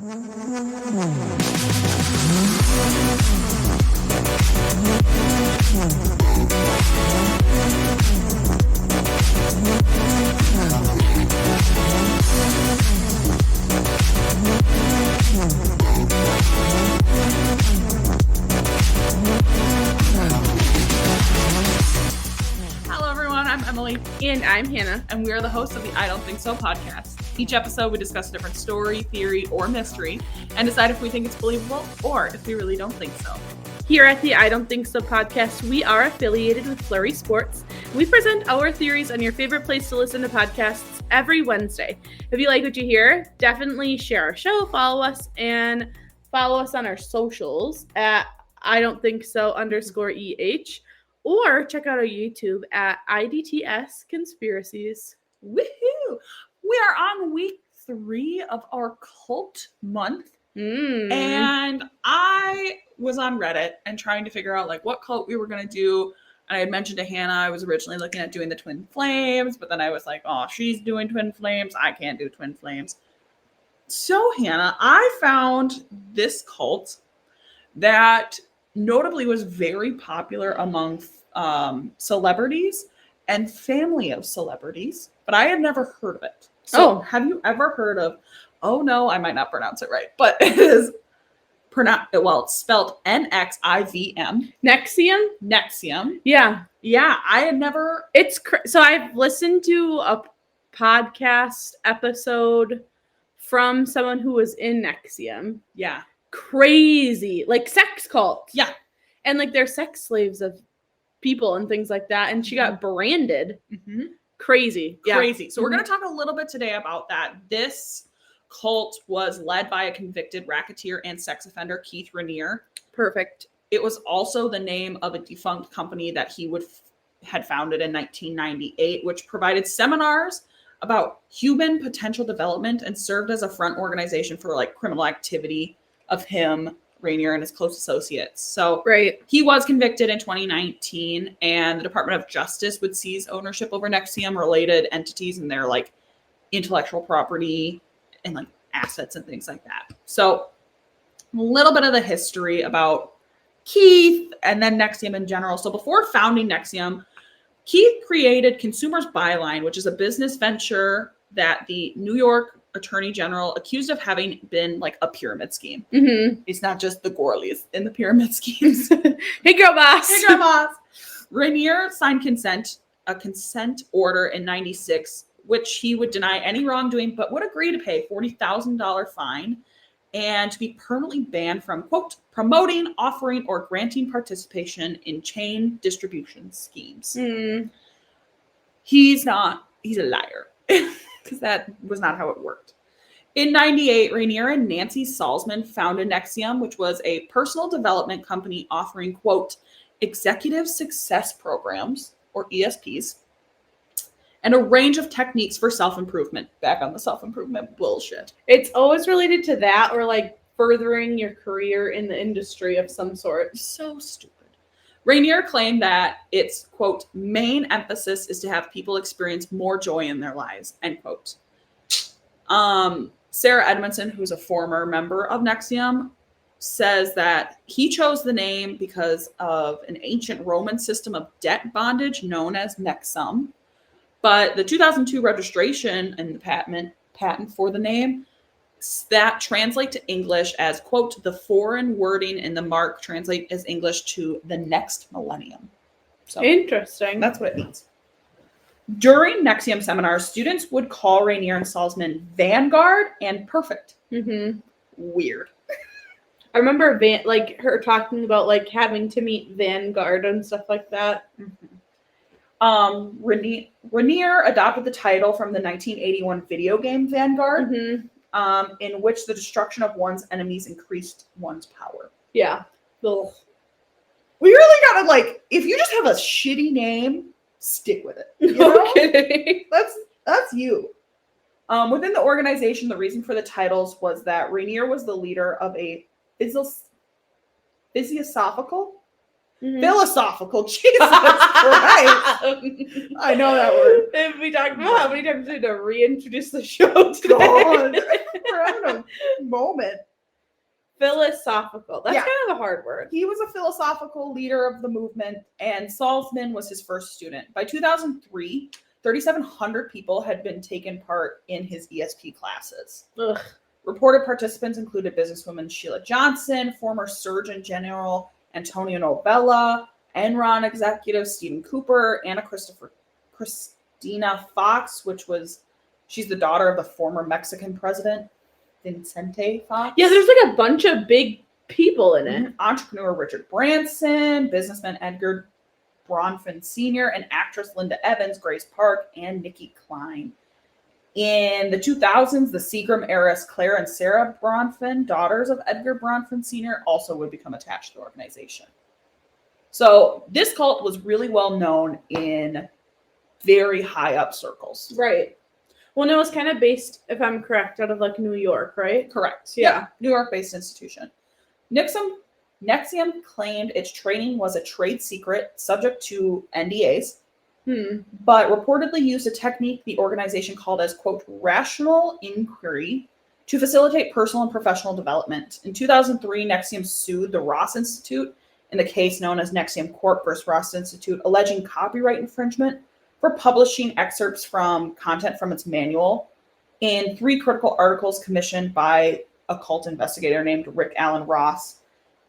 And I'm Hannah, and we are the hosts of the I Don't Think So podcast. Each episode, we discuss a different story, theory, or mystery, and decide if we think it's believable or if we really don't think so. Here at the I Don't Think So podcast, we are affiliated with Flurry Sports. We present our theories on your favorite place to listen to podcasts every Wednesday. If you like what you hear, definitely share our show, follow us on our socials at I Don't Think So _EH. Or check out our YouTube at IDTS Conspiracies. Woohoo! We are on week 3 of our cult month. And I was on Reddit and trying to figure out what cult we were going to do. And I had mentioned to Hannah, I was originally looking at doing the Twin Flames, but then I was like, oh, she's doing Twin Flames. I can't do Twin Flames. So Hannah, I found this cult that notably was very popular among celebrities and family of celebrities, but I had never heard of it. So have you ever heard of, oh no, I might not pronounce it right, but it is pronounced, well, it's spelled NXIVM. NXIVM? Yeah. Yeah, I had never. So I've listened to a podcast episode from someone who was in NXIVM. Yeah. Crazy. Sex cult. Yeah. And they're sex slaves of people and things like that. And she got branded. Mm-hmm. Crazy. Yeah. Crazy. So we're going to talk a little bit today about that. This cult was led by a convicted racketeer and sex offender, Keith Raniere. Perfect. It was also the name of a defunct company that he had founded in 1998, which provided seminars about human potential development and served as a front organization for criminal activity of him, Raniere, and his close associates. So he was convicted in 2019, and the Department of Justice would seize ownership over NXIVM related entities and their intellectual property and assets and things like that. So a little bit of the history about Keith and then NXIVM in general. So before founding NXIVM, Keith created Consumers Byline, which is a business venture that the New York Attorney General accused of having been a pyramid scheme. Mm-hmm. It's not just the Gorleys in the pyramid schemes. Hey, girl boss. Hey, girl boss. Raniere signed a consent order in 96, which he would deny any wrongdoing, but would agree to pay $40,000 fine and to be permanently banned from, quote, promoting, offering, or granting participation in chain distribution schemes. He's a liar. Because that was not how it worked. In 98, Raniere and Nancy Salzman founded NXIVM, which was a personal development company offering, quote, executive success programs, or ESPs, and a range of techniques for self-improvement. Back on the self-improvement bullshit. It's always related to that or furthering your career in the industry of some sort. So stupid. Raniere claimed that its, quote, main emphasis is to have people experience more joy in their lives, end quote. Sarah Edmondson, who's a former member of NXIVM, says that he chose the name because of an ancient Roman system of debt bondage known as nexum. But the 2002 registration and the patent for the name that translate to English as, quote, the foreign wording in the mark translate as English to the next millennium. So interesting. That's what it means. During NXIVM seminars, students would call Raniere and Salzman Vanguard and Perfect. Mm-hmm. Weird. I remember her talking about having to meet Vanguard and stuff like that. Mm-hmm. Raniere adopted the title from the 1981 video game Vanguard. Mm-hmm. In which the destruction of one's enemies increased one's power. Yeah. Ugh. We really gotta if you just have a shitty name, stick with it. You know? Kidding. That's you. Within the organization, the reason for the titles was that Raniere was the leader of a physiosophical Philosophical. Jesus Christ. I know that word. And we talked about how many times we had to reintroduce the show today. God, we're having a moment. Philosophical. That's Yeah. kind of a hard word. He was a philosophical leader of the movement, and Salzman was his first student. By 2003, 3,700 people had been taken part in his ESP classes. Ugh. Reported participants included businesswoman Sheila Johnson, former Surgeon General Antonio Novella, Enron executive Stephen Cooper, Christina Fox, she's the daughter of the former Mexican president, Vicente Fox. Yeah, there's like a bunch of big people in it. Entrepreneur Richard Branson, businessman Edgar Bronfman Sr., and actress Linda Evans, Grace Park, and Nikki Klein. In the 2000s, the Seagram heiress Claire and Sarah Bronfman, daughters of Edgar Bronfman Sr., also would become attached to the organization. So this cult was really well known in very high up circles. Right. Well, it was kind of based, if I'm correct, out of like New York, right? Correct. Yeah. New York-based institution. NXIVM claimed its training was a trade secret subject to NDAs, but reportedly used a technique the organization called as, quote, rational inquiry to facilitate personal and professional development. In 2003, NXIVM sued the Ross Institute in the case known as NXIVM Corp versus Ross Institute, alleging copyright infringement for publishing excerpts from content from its manual in 3 critical articles commissioned by a cult investigator named Rick Allen Ross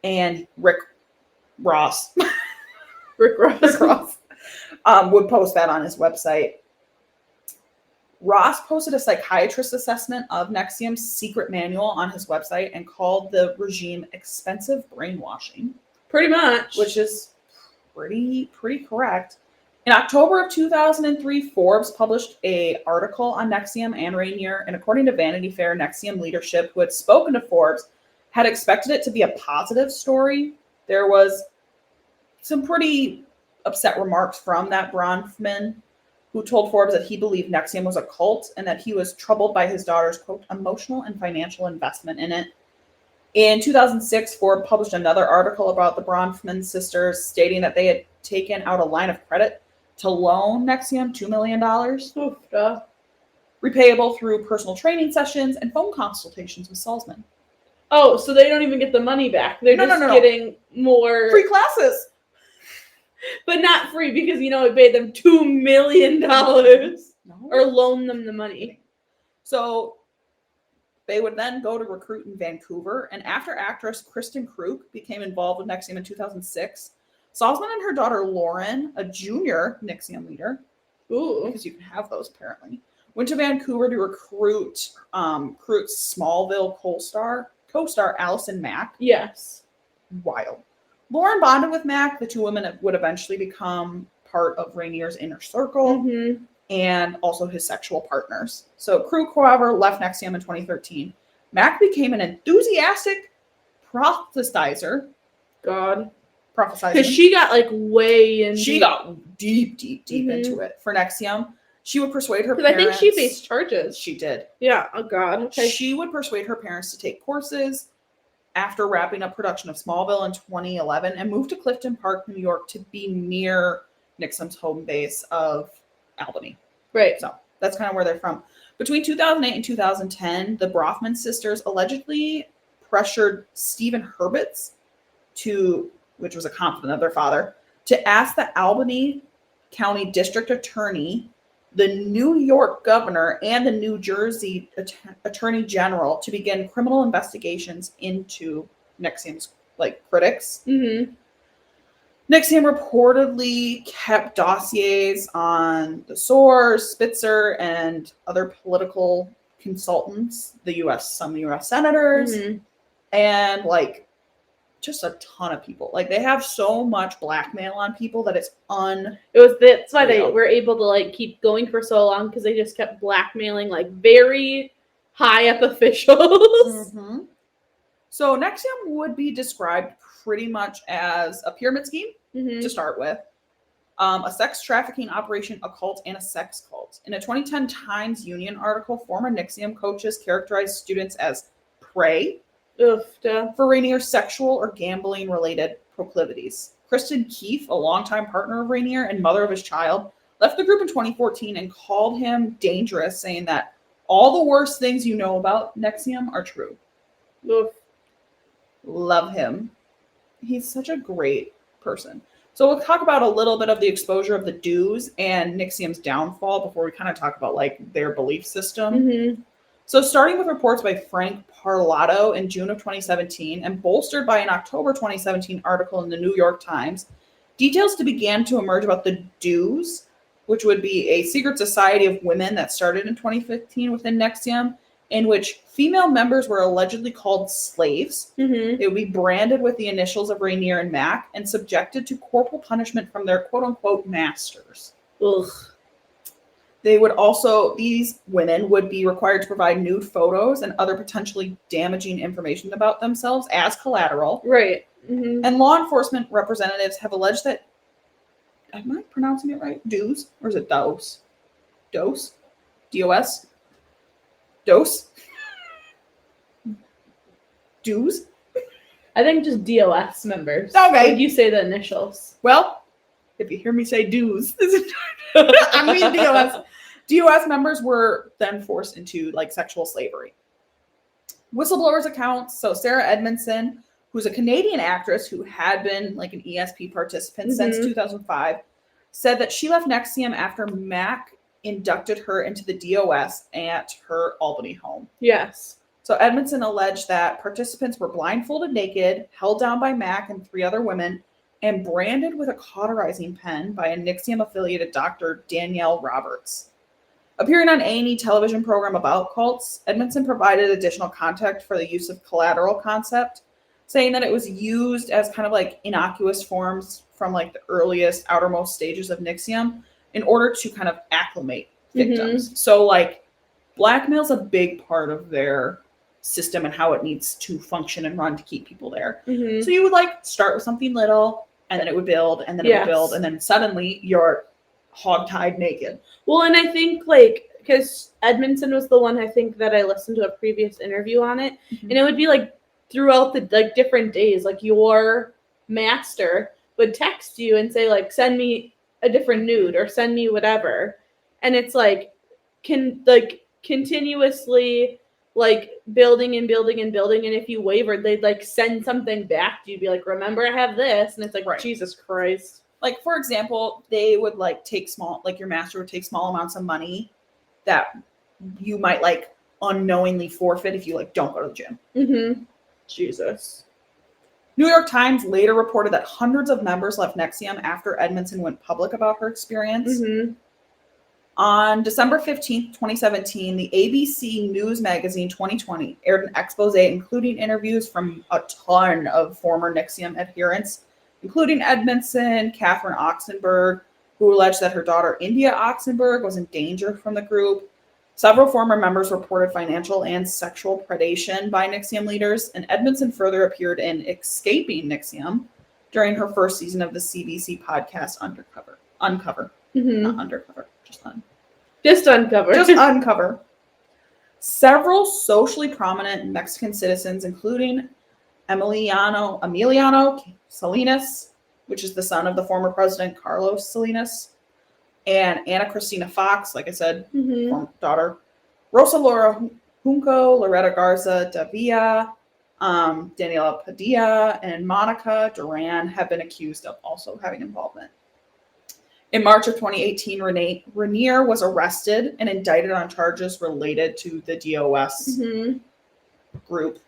and Rick Ross. Rick Ross. Would post that on his website. Ross posted a psychiatrist assessment of NXIVM's secret manual on his website and called the regime expensive brainwashing. Pretty much. Which is pretty correct. In October of 2003, Forbes published an article on NXIVM and Rainier, and according to Vanity Fair, NXIVM leadership who had spoken to Forbes had expected it to be a positive story. There was some pretty upset remarks from that Bronfman, who told Forbes that he believed NXIVM was a cult and that he was troubled by his daughter's, quote, emotional and financial investment in it. In 2006, Forbes published another article about the Bronfman sisters, stating that they had taken out a line of credit to loan NXIVM $2 million, repayable through personal training sessions and phone consultations with Salzman. Oh, so they don't even get the money back. They're just getting more free classes. But not free because, it paid them $2 million or loan them the money. So they would then go to recruit in Vancouver. And after actress Kristen Kruk became involved with NXIVM in 2006, Salzman and her daughter Lauren, a junior NXIVM leader, because you can have those apparently, went to Vancouver to recruit Kruk's Smallville co-star Allison Mack. Yes. Wild. Lauren bonded with Mac. The 2 women would eventually become part of Rainier's inner circle and also his sexual partners. So Kruk, however, left NXIVM in 2013. Mac became an enthusiastic prophesizer. Prophesizing. Because she got way in. She got deep into it for NXIVM. She would persuade her parents. Because I think she faced charges. She did. Yeah. Oh, God. Okay. She would persuade her parents to take courses after wrapping up production of Smallville in 2011 and moved to Clifton Park, New York to be near NXIVM's home base of Albany. Right. So that's kind of where they're from. Between 2008 and 2010, the Bronfman sisters allegedly pressured Stephen Hurwitz, which was a confidant of their father, to ask the Albany County District Attorney, the New York governor, and the New Jersey Attorney General to begin criminal investigations into NXIVM's critics. NXIVM reportedly kept dossiers on the Soers, Spitzer, and other political consultants, some U.S. senators, and just a ton of people. They have so much blackmail on people that it's that's why they were able to keep going for so long, because they just kept blackmailing very high up officials. So NXIVM would be described pretty much as a pyramid scheme to start with, a sex trafficking operation, a cult, and a sex cult. In a 2010 Times Union article, former NXIVM coaches characterized students as prey for Rainier's sexual or gambling-related proclivities. Kristen Keefe, a longtime partner of Rainier and mother of his child, left the group in 2014 and called him dangerous, saying that all the worst things you know about NXIVM are true. Oof. Love him. He's such a great person. So we'll talk about a little bit of the exposure of the Dews and NXIVM's downfall before we kind of talk about like their belief system. Mm-hmm. So starting with reports by Frank Parlato in June of 2017 and bolstered by an October 2017 article in the New York Times, details began to emerge about the Dews, which would be a secret society of women that started in 2015 within NXIVM, in which female members were allegedly called slaves. Mm-hmm. They would be branded with the initials of Rainier and Mac and subjected to corporal punishment from their quote-unquote masters. Ugh. They would also, these women would be required to provide nude photos and other potentially damaging information about themselves as collateral. Right. Mm-hmm. And law enforcement representatives have alleged that, am I pronouncing it right? Dews? Or is it Dose? Dose? D-O-S? Dose? Dews? I think just DOS members. Okay. Like you say the initials. Well, if you hear me say Dews, I mean DOS. DOS members were then forced into like sexual slavery. Whistleblowers accounts. So Sarah Edmondson, who's a Canadian actress who had been like an ESP participant since 2005, said that she left NXIVM after Mac inducted her into the DOS at her Albany home. Yes. So Edmondson alleged that participants were blindfolded naked, held down by Mac and 3 other women, and branded with a cauterizing pen by a NXIVM-affiliated doctor, Danielle Roberts. Appearing on A&E television program About Cults, Edmondson provided additional context for the use of collateral concept, saying that it was used as kind of like innocuous forms from like the earliest outermost stages of NXIVM in order to kind of acclimate victims. So like blackmail's a big part of their system and how it needs to function and run to keep people there. So you would like start with something little and then it would build and then it would build and then suddenly you're hogtied naked. Well, and I think like because Edmondson was the one I think that I listened to a previous interview on it, and it would be like throughout the like different days, like your master would text you and say like send me a different nude or send me whatever, and it's like continuously like building and building and building, and if you wavered they'd like send something back to you, be like remember I have this, and it's like Jesus Christ. Like, for example, they would like take your master would take small amounts of money that you might like unknowingly forfeit if you like don't go to the gym. Jesus. New York Times later reported that hundreds of members left NXIVM after Edmondson went public about her experience. On December 15th, 2017, the ABC News Magazine 2020 aired an expose including interviews from a ton of former NXIVM adherents, including Edmondson, Catherine Oxenberg, who alleged that her daughter India Oxenberg was in danger from the group. Several former members reported financial and sexual predation by NXIVM leaders, and Edmondson further appeared in Escaping NXIVM during her first season of the CBC podcast Uncover. Not Undercover, just Uncover. Just Uncover. Several socially prominent Mexican citizens, including Emiliano Salinas, which is the son of the former president Carlos Salinas, and Ana Cristina Fox, like I said, former daughter, Rosa Laura Junco, Loretta Garza Davila, Daniela Padilla, and Monica Duran have been accused of also having involvement. In March of 2018, Rainier was arrested and indicted on charges related to the DOS group,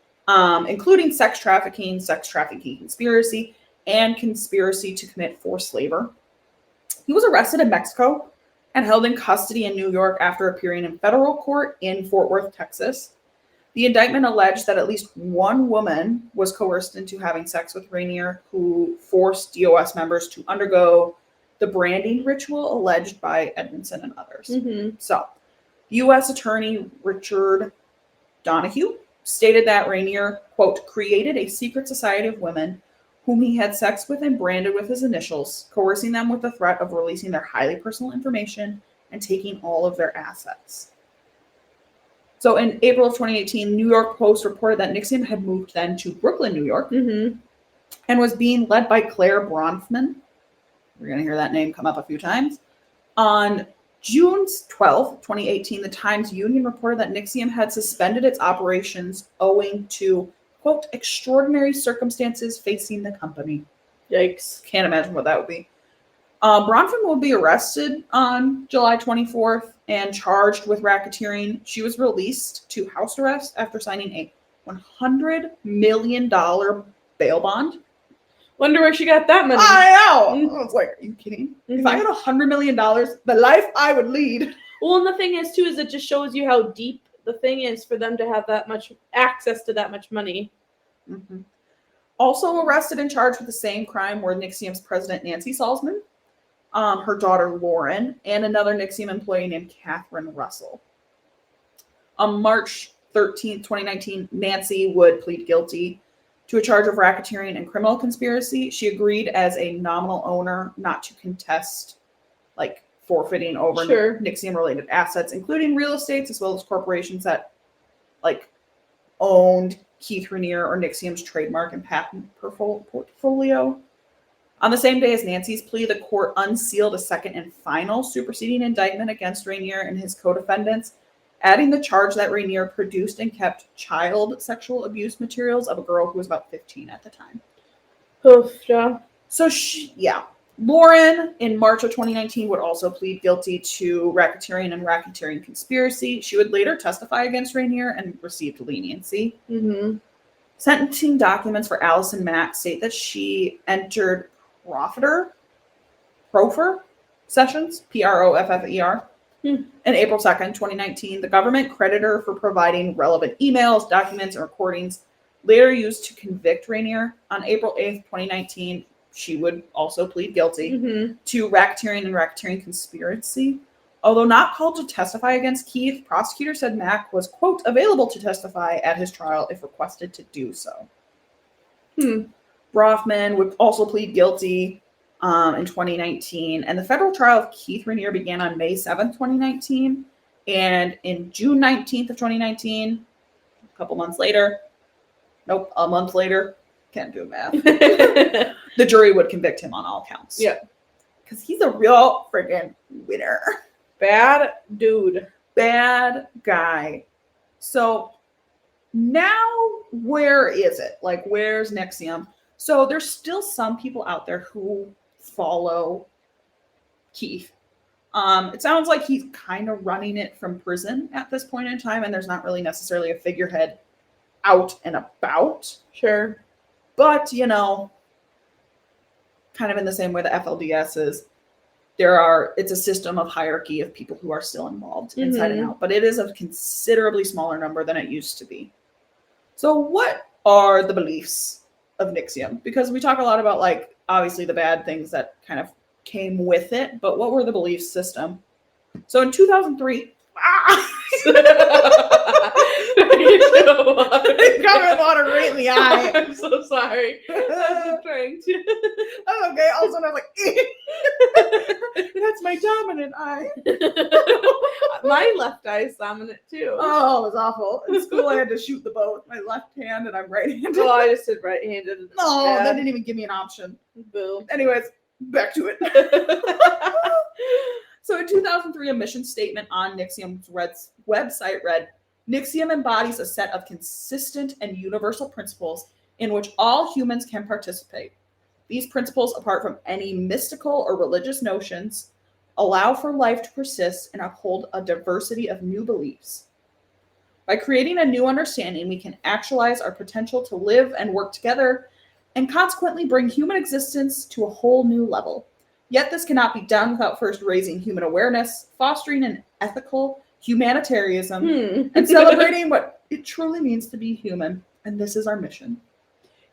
including sex trafficking conspiracy, and conspiracy to commit forced labor. He was arrested in Mexico and held in custody in New York after appearing in federal court in Fort Worth, Texas. The indictment alleged that at least one woman was coerced into having sex with Rainier, who forced DOS members to undergo the branding ritual alleged by Edmondson and others. So, U.S. Attorney Richard Donahue stated that Rainier, quote, created a secret society of women whom he had sex with and branded with his initials, coercing them with the threat of releasing their highly personal information and taking all of their assets. So in April of 2018, New York Post reported that NXIVM had moved then to Brooklyn, New York. and was being led by Claire Bronfman. We're going to hear that name come up a few times. On June 12, 2018, the Times-Union reported that NXIVM had suspended its operations owing to, quote, extraordinary circumstances facing the company. Yikes. Can't imagine what that would be. Bronfman will be arrested on July 24th and charged with racketeering. She was released to house arrest after signing a $100 million bail bond. Wonder where she got that money. I know. I was like, are you kidding? Mm-hmm. If I had $100 million, the life I would lead. Well, and the thing is, too, is it just shows you how deep the thing is for them to have that much access to that much money. Mm-hmm. Also arrested and charged with the same crime were NXIVM's president, Nancy Salzman, her daughter, Lauren, and another NXIVM employee named Catherine Russell. On March 13th, 2019, Nancy would plead guilty to a charge of racketeering and criminal conspiracy. She agreed as a nominal owner not to contest, like, forfeiting over NXIVM-related assets, including real estates, as well as corporations that, like, owned Keith Raniere or NXIVM's trademark and patent portfolio. On the same day as Nancy's plea, the court unsealed a second and final superseding indictment against Raniere and his co-defendants, adding the charge that Raniere produced and kept child sexual abuse materials of a girl who was about 15 at the time. Oof, yeah. So, Lauren, in March of 2019, would also plead guilty to racketeering and racketeering conspiracy. She would later testify against Raniere and received leniency. Mm-hmm. Sentencing documents for Allison Mack state that she entered proffer sessions, PROFFER, in April 2nd, 2019. The government credited her for providing relevant emails, documents, and recordings later used to convict Raniere. On April 8th, 2019, she would also plead guilty to racketeering and racketeering conspiracy. Although not called to testify against Keith, prosecutors said Mack was, quote, available to testify at his trial if requested to do so. Bronfman would also plead guilty in 2019, and the federal trial of Keith Raniere began on May 7th, 2019, and in June 19th of 2019, a month later, can't do math, the jury would convict him on all counts. Yeah. Because he's a real friggin' winner. Bad dude. Bad guy. So now where is it? Like, where's NXIVM? So there's still some people out there who follow Keith. It sounds like he's kind of running it from prison at this point in time, and there's not really necessarily a figurehead out and about. Sure. But, kind of in the same way the FLDS is, it's a system of hierarchy of people who are still involved inside and out, but it is a considerably smaller number than it used to be. So what are the beliefs of NXIVM? Because we talk a lot about, like, obviously the bad things that kind of came with it, but what were the belief system? So in 2003, Covered water right in the eye. I'm so sorry. I'm trying to. Oh, okay. All of a sudden, I was like, that's my dominant eye. My left eye is dominant too. Oh, it was awful. In school, I had to shoot the bow with my left hand, and I'm right-handed. Oh, I just did right-handed. No, they didn't even give me an option. Boo. Anyways, back to it. So in 2003, a mission statement on NXIVM's website read, NXIVM embodies a set of consistent and universal principles in which all humans can participate. These principles, apart from any mystical or religious notions, allow for life to persist and uphold a diversity of new beliefs. By creating a new understanding, we can actualize our potential to live and work together and consequently bring human existence to a whole new level. Yet this cannot be done without first raising human awareness, fostering an ethical humanitarianism, and celebrating what it truly means to be human. And this is our mission.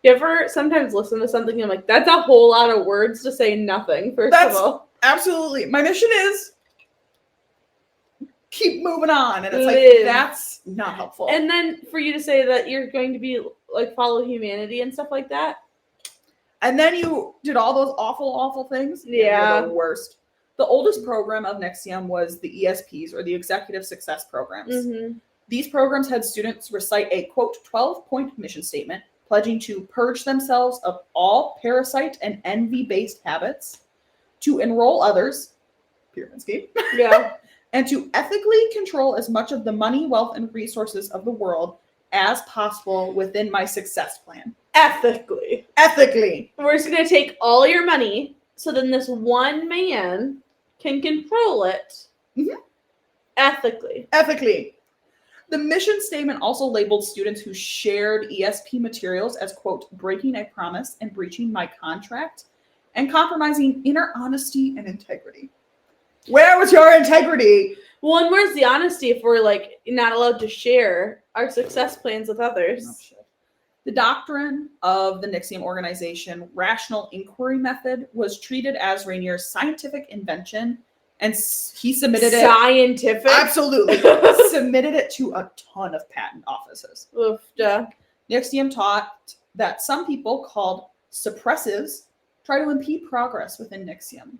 You ever sometimes listen to something and I'm like, that's a whole lot of words to say nothing, of all. Absolutely. My mission is keep moving on. And it's like, that's not helpful. And then for you to say that you're going to be like follow humanity and stuff like that. And then you did all those awful, awful things. Yeah. You're the worst. The oldest program of NXIVM was the ESPs, or the Executive Success Programs. These programs had students recite a, quote, 12-point mission statement, pledging to purge themselves of all parasite and envy-based habits, to enroll others, pyramid scheme, Yeah. and to ethically control as much of the money, wealth, and resources of the world as possible within my success plan. Ethically. We're just going to take all your money so then this one man can control it ethically. The mission statement also labeled students who shared ESP materials as, quote, breaking a promise and breaching my contract and compromising inner honesty and integrity. Where was your integrity? Well, and where's the honesty if we're like not allowed to share our success plans with others? Oh, shit. The doctrine of the NXIVM organization, rational inquiry method, was treated as Rainier's scientific invention, and he submitted it. Scientific? Absolutely. Submitted it to a ton of patent offices. Oof, duh. NXIVM taught that some people called suppressives try to impede progress within NXIVM.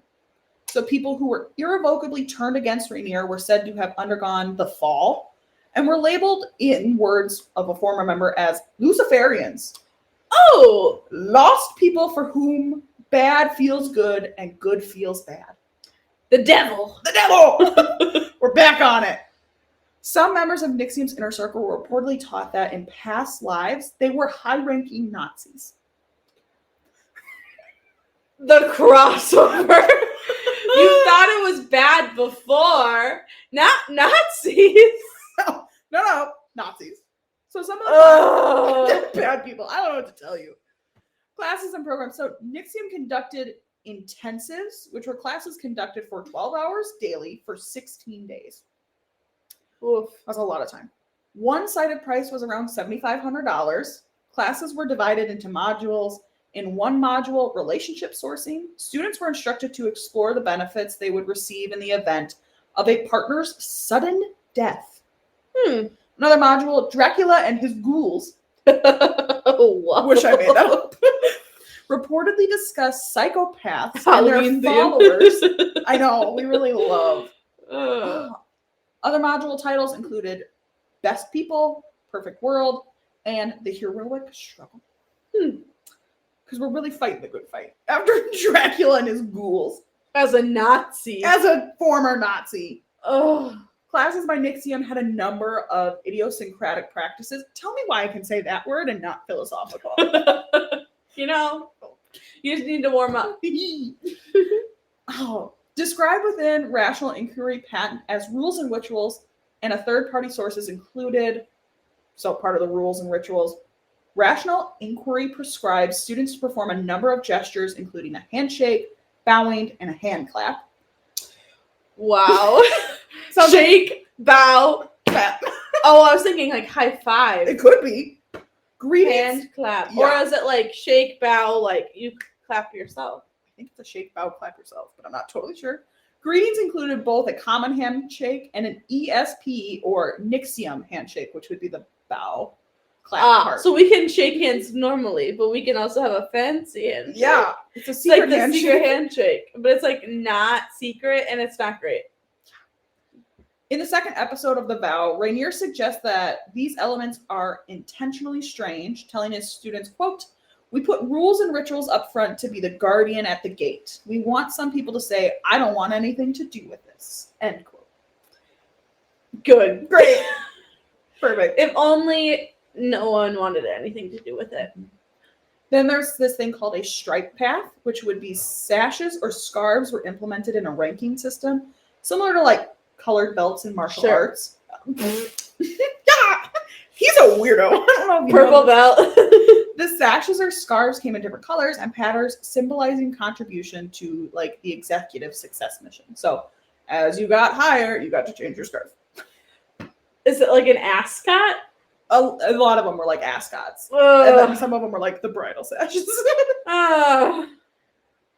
So people who were irrevocably turned against Rainier were said to have undergone the fall and were labeled, in words of a former member, as Luciferians. Oh! Lost people for whom bad feels good and good feels bad. The devil! The devil! We're back on it. Some members of NXIVM's inner circle were reportedly taught that in past lives, they were high-ranking Nazis. The crossover! You thought it was bad before. Not Nazis. No, Nazis. So some of the bad people. I don't know what to tell you. Classes and programs. So NXIVM conducted intensives, which were classes conducted for 12 hours daily for 16 days. Oof. That's a lot of time. One sided price was around $7,500. Classes were divided into modules. In one module, relationship sourcing, students were instructed to explore the benefits they would receive in the event of a partner's sudden death. Another module, Dracula and his ghouls, wish I made that up, reportedly discuss psychopaths Halloween and their followers. I know, we really love. Other module titles included Best People, Perfect World, and The Heroic Struggle. Because we're really fighting the good fight. After Dracula and his ghouls. As a Nazi. As a former Nazi. Oh. Classes by NXIVM had a number of idiosyncratic practices. Tell me why I can say that word and not philosophical. You know, you just need to warm up. Described within Rational Inquiry Patent as rules and rituals, and a third-party sources included, so part of the rules and rituals, Rational Inquiry prescribes students to perform a number of gestures, including a handshake, bowing, and a hand clap. Wow. Shake, bow, clap. Oh, I was thinking like high five. It could be. Greetings. Hand clap. Yeah. Or is it like shake, bow, like you clap yourself? I think it's a shake, bow, clap yourself, but I'm not totally sure. Greetings included both a common handshake and an ESP or NXIVM handshake, which would be the bow clap part. So we can shake hands normally, but we can also have a fancy handshake. Yeah, it's a secret like handshake. Secret handshake, but it's like not secret and it's not great. In the second episode of The Vow, Rainier suggests that these elements are intentionally strange, telling his students, quote, "We put rules and rituals up front to be the guardian at the gate. We want some people to say, I don't want anything to do with this." End quote. Good. Great. Perfect. If only no one wanted anything to do with it. Then there's this thing called a stripe path, which would be sashes or scarves were implemented in a ranking system, similar to like colored belts in martial arts. He's a weirdo. I don't know if you Purple know belt. The sashes or scarves came in different colors and patterns, symbolizing contribution to like the executive success mission. So as you got higher, you got to change your scarf. Is it like an ascot? A lot of them were like ascots. And then some of them were like the bridal sashes.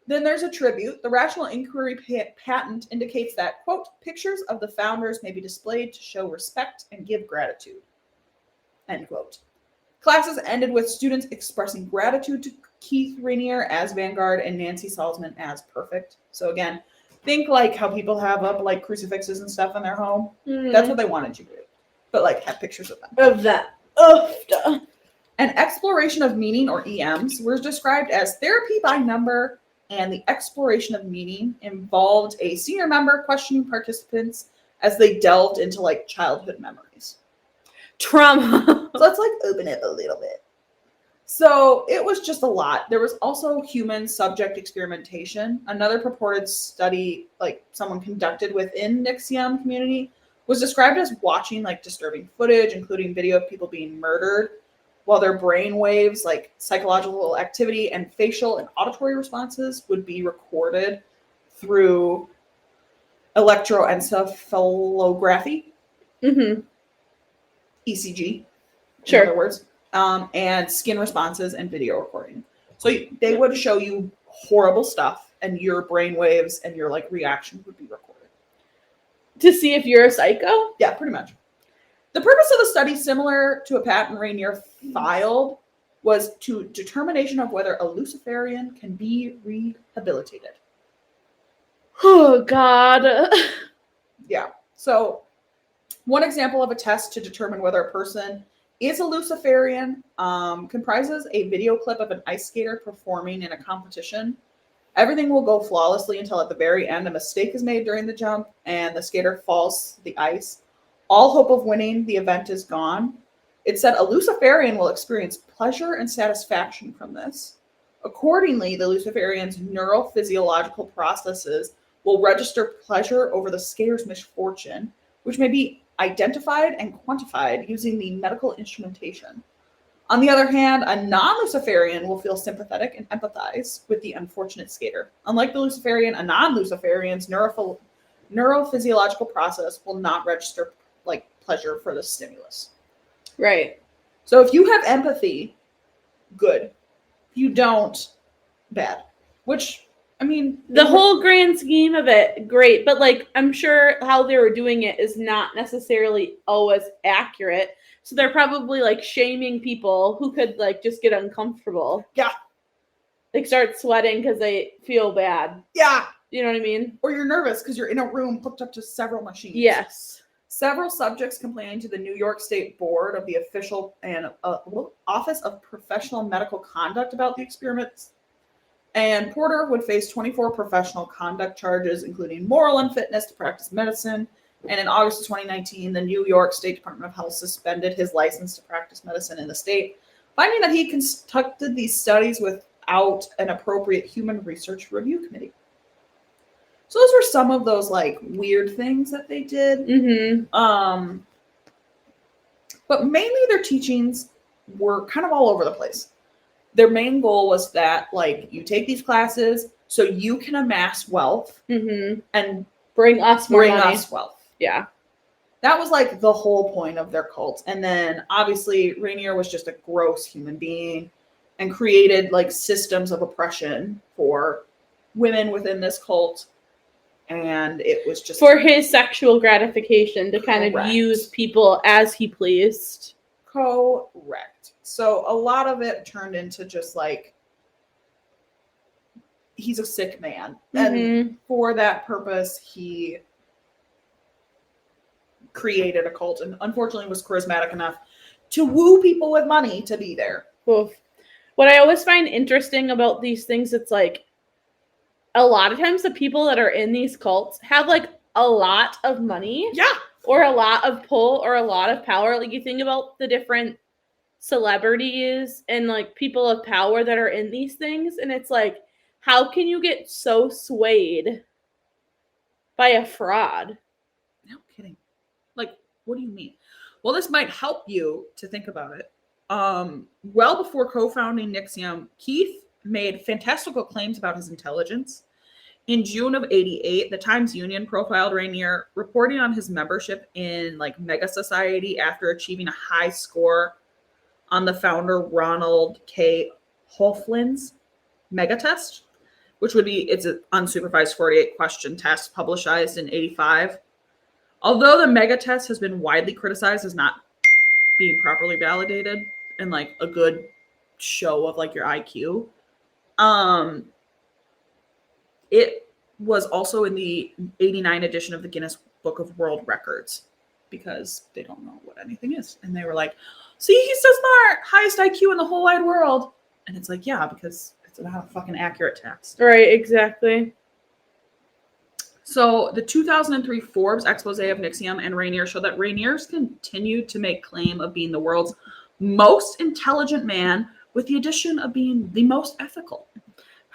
Then there's a tribute. The Rational Inquiry Patent indicates that, quote, "pictures of the founders may be displayed to show respect and give gratitude." End quote. Classes ended with students expressing gratitude to Keith Rainier as Vanguard and Nancy Salzman as Perfect. So again, think like how people have up like crucifixes and stuff in their home. That's what they wanted you to do. But like have pictures of them. Of that. Duh. And exploration of meaning, or EMs, were described as therapy by number, and the exploration of meaning involved a senior member questioning participants as they delved into like childhood memories. Trauma. So let's like open it a little bit. So it was just a lot. There was also human subject experimentation. Another purported study, like someone conducted within NXIVM community, was described as watching like disturbing footage, including video of people being murdered, while their brain waves, like psychological activity and facial and auditory responses, would be recorded through electroencephalography, ECG, in other words, and skin responses and video recording. So they would show you horrible stuff, and your brain waves and your like reaction would be recorded to see if you're a psycho. Yeah, pretty much. The purpose of the study, similar to a patent Rainier filed, was to determination of whether a Luciferian can be rehabilitated. Oh, God. Yeah. So one example of a test to determine whether a person is a Luciferian comprises a video clip of an ice skater performing in a competition. Everything will go flawlessly until at the very end a mistake is made during the jump and the skater falls to the ice. All hope of winning the event is gone. It said a Luciferian will experience pleasure and satisfaction from this. Accordingly, the Luciferian's neurophysiological processes will register pleasure over the skater's misfortune, which may be identified and quantified using the medical instrumentation. On the other hand, a non-Luciferian will feel sympathetic and empathize with the unfortunate skater. Unlike the Luciferian, a non-Luciferian's neurophysiological process will not register like pleasure for the stimulus. Right. So if you have empathy, good. If you don't, bad. Which, I mean, the whole grand scheme of it, great. But like, I'm sure how they were doing it is not necessarily always accurate. So they're probably like shaming people who could like just get uncomfortable. Yeah. Like start sweating because they feel bad. Yeah. You know what I mean? Or you're nervous because you're in a room hooked up to several machines. Yes. Several subjects complained to the New York State Board of the Official and Office of Professional Medical Conduct about the experiments. And Porter would face 24 professional conduct charges, including moral unfitness to practice medicine. And in August of 2019, the New York State Department of Health suspended his license to practice medicine in the state, finding that he conducted these studies without an appropriate human research review committee. So those were some of those like weird things that they did. Mm-hmm. But mainly their teachings were kind of all over the place. Their main goal was that like you take these classes so you can amass wealth and bring us more money. Us wealth. Yeah. That was like the whole point of their cult. And then obviously Rainier was just a gross human being and created like systems of oppression for women within this cult. And it was just for his sexual gratification to kind of use people as he pleased. Correct. So a lot of it turned into just like he's a sick man. And for that purpose, he created a cult and unfortunately was charismatic enough to woo people with money to be there. Oof. What I always find interesting about these things, it's like a lot of times the people that are in these cults have like a lot of money. Yeah. Or a lot of pull or a lot of power. Like you think about the different celebrities and like people of power that are in these things. And it's like, how can you get so swayed by a fraud? No kidding. Like, what do you mean? Well, this might help you to think about it. Well before co-founding NXIVM, Keith made fantastical claims about his intelligence. In June of 1988, the Times-Union profiled Rainier, reporting on his membership in like Mega Society after achieving a high score on the founder Ronald K. Hoflin's Mega Test, which would be it's an unsupervised 48-question test published in 1985. Although the Mega Test has been widely criticized as not being properly validated and like a good show of like your IQ, it was also in the 1989 edition of the Guinness Book of World Records. because they don't know what anything is. And they were like, see, he's so smart, highest IQ in the whole wide world. And it's like, yeah, because it's not a fucking accurate text. Right, exactly. So the 2003 Forbes expose of NXIVM and Rainier showed that Rainier's continued to make claim of being the world's most intelligent man, with the addition of being the most ethical.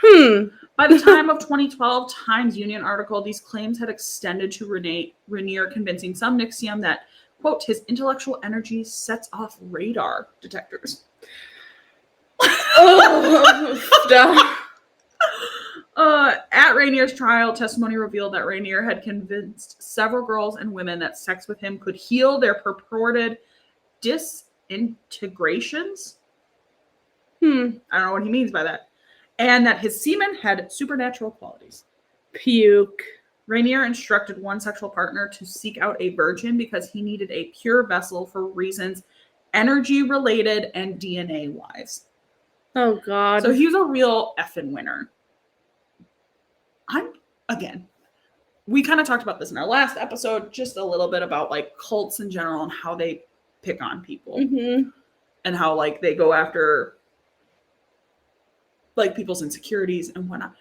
By the time of 2012 Times Union article, these claims had extended to Rainier, convincing some NXIVM that, quote, his intellectual energy sets off radar detectors. At Rainier's trial, testimony revealed that Rainier had convinced several girls and women that sex with him could heal their purported disintegrations. I don't know what he means by that. And that his semen had supernatural qualities. Puke. Rainier instructed one sexual partner to seek out a virgin because he needed a pure vessel for reasons energy-related and DNA-wise. Oh, God. So he was a real effing winner. We kind of talked about this in our last episode, just a little bit about like cults in general and how they pick on people. And how like they go after like people's insecurities and whatnot.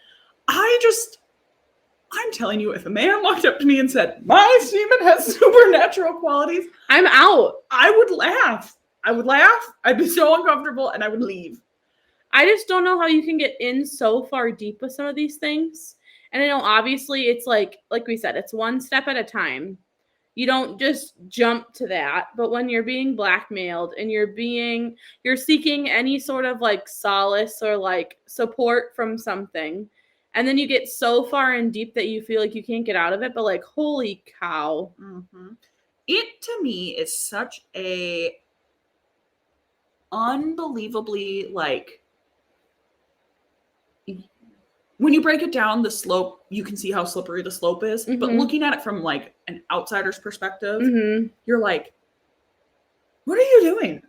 I'm telling you, if a man walked up to me and said, my semen has supernatural qualities, I'm out. I would laugh. I'd be so uncomfortable and I would leave. I just don't know how you can get in so far deep with some of these things. And I know obviously it's like we said, it's one step at a time. You don't just jump to that. But when you're being blackmailed and you're seeking any sort of like solace or like support from something, and then you get so far in deep that you feel like you can't get out of it, but like, holy cow. It to me is such a unbelievably like, when you break it down, the slope, you can see how slippery the slope is. But looking at it from like an outsider's perspective, you're like, what are you doing?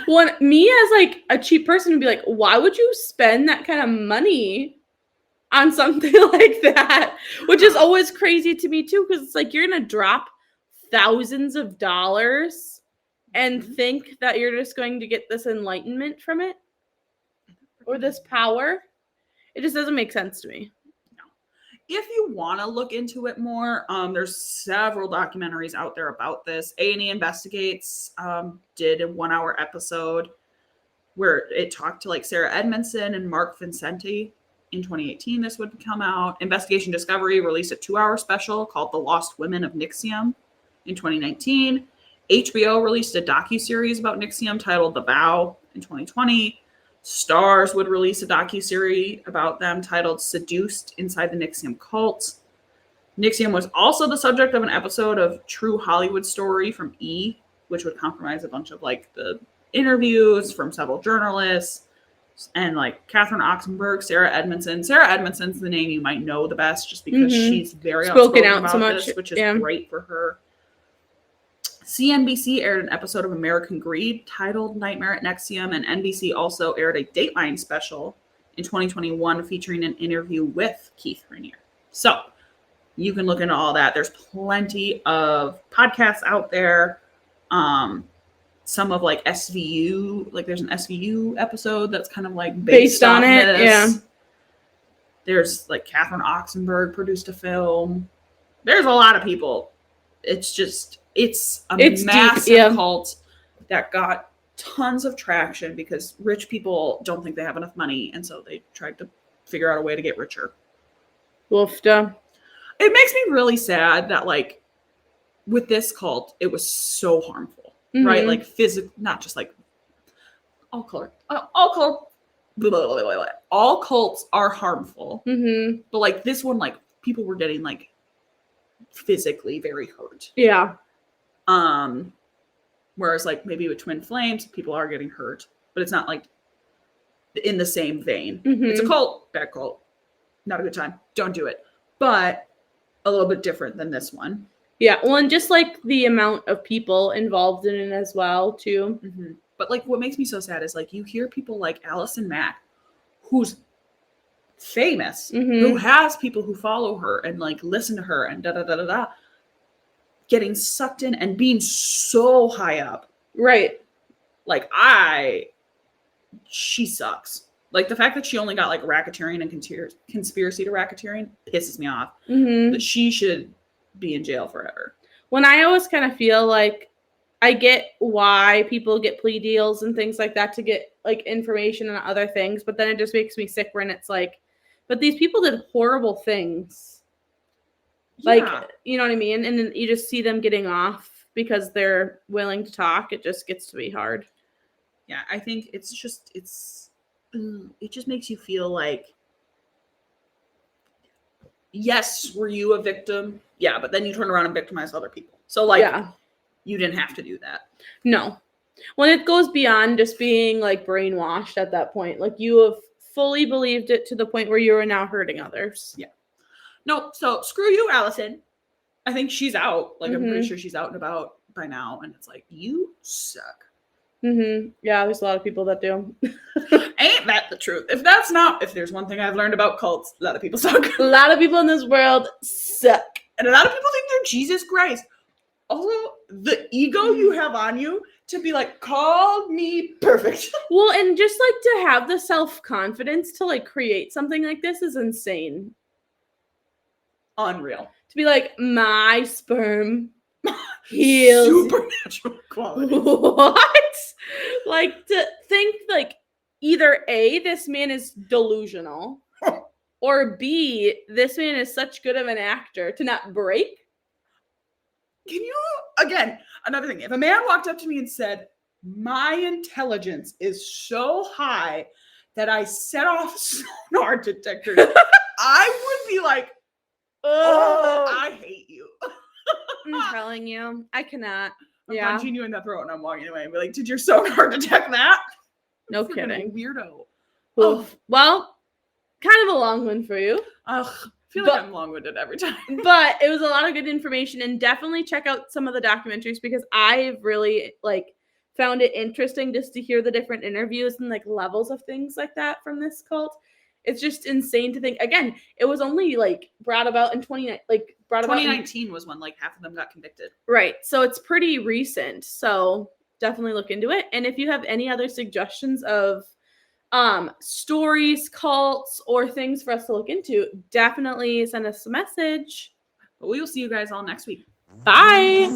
Well, me as like a cheap person would be like, why would you spend that kind of money on something like that? Which is always crazy to me too, because it's like you're going to drop thousands of dollars and think that you're just going to get this enlightenment from it or this power. It just doesn't make sense to me. No. If you want to look into it more, there's several documentaries out there about this. A&E Investigates did a 1-hour episode where it talked to like Sarah Edmondson and Mark Vincenti. In 2018, this would come out. Investigation Discovery released a 2-hour special called The Lost Women of NXIVM in 2019. HBO released a docuseries about NXIVM titled The Vow in 2020. Stars would release a docuseries about them titled Seduced Inside the NXIVM Cult. NXIVM was also the subject of an episode of True Hollywood Story from E!, which would compromise a bunch of like the interviews from several journalists and like Catherine Oxenberg, Sarah Edmondson. Sarah Edmondson's the name you might know the best just because she's very outspoken about this, which is great for her. CNBC aired an episode of American Greed titled Nightmare at NXIVM, and NBC also aired a Dateline special in 2021 featuring an interview with Keith Rainier. So you can look into all that. There's plenty of podcasts out there. Some of like SVU, like there's an SVU episode that's kind of like based on it. This. Yeah. There's like Catherine Oxenberg produced a film. There's a lot of people. It's a massive cult that got tons of traction because rich people don't think they have enough money. And so they tried to figure out a way to get richer. Woofda. It makes me really sad that like with this cult, it was so harmful, right? Like physical, not just like all cults are harmful. But like this one, like people were getting like physically very hurt. Yeah. Whereas like maybe with Twin Flames, people are getting hurt, but it's not like in the same vein. It's a cult, bad cult, not a good time. Don't do it. But a little bit different than this one. Yeah. Well, and just like the amount of people involved in it as well, too. But like what makes me so sad is like you hear people like Allison Mack, who's famous, who has people who follow her and like listen to her and da da da da da. getting sucked in and being so high up. Right. Like, she sucks. Like, the fact that she only got, like, racketeering and conspiracy to racketeering pisses me off. Mm-hmm. That she should be in jail forever. When I always kind of feel like I get why people get plea deals and things like that to get, like, information on other things, but then it just makes me sick when it's like, but these people did horrible things. Like, you know what I mean? And then you just see them getting off because they're willing to talk. It just gets to be hard. Yeah, I think it just makes you feel like, yes, were you a victim? Yeah, but then you turn around and victimize other people. So, like, you didn't have to do that. No. When it goes beyond just being, like, brainwashed at that point, like, you have fully believed it to the point where you are now hurting others. Yeah. No, so screw you, Allison. I think she's out. Like, I'm pretty sure she's out and about by now. And it's like, you suck. Mm-hmm. Yeah, there's a lot of people that do. Ain't that the truth? If there's one thing I've learned about cults, a lot of people suck. A lot of people in this world suck. And a lot of people think they're Jesus Christ. Also, the ego you have on you to be like, call me perfect. Well, and just, like, to have the self-confidence to, like, create something like this is insane. Unreal. To be like, my sperm heals. Supernatural quality. What? Like, to think, like, either A, this man is delusional, or B, this man is such good of an actor to not break. Can you, again, another thing, if a man walked up to me and said, my intelligence is so high that I set off sonar detectors, I would be like, oh, I hate you. I'm telling you, I cannot. I'm punching you in the throat and I'm walking away and be like, did your sonar detect that? No kidding. Weirdo. Oh. Well, kind of a long one for you. Ugh. I feel like I'm long-winded every time. But it was a lot of good information, and definitely check out some of the documentaries because I've really, like, found it interesting just to hear the different interviews and, like, levels of things like that from this cult. It's just insane to think. Again, it was only, like, brought about in 2019 was when, like, half of them got convicted. Right. So it's pretty recent. So definitely look into it. And if you have any other suggestions of stories, cults, or things for us to look into, definitely send us a message. But we will see you guys all next week. Bye.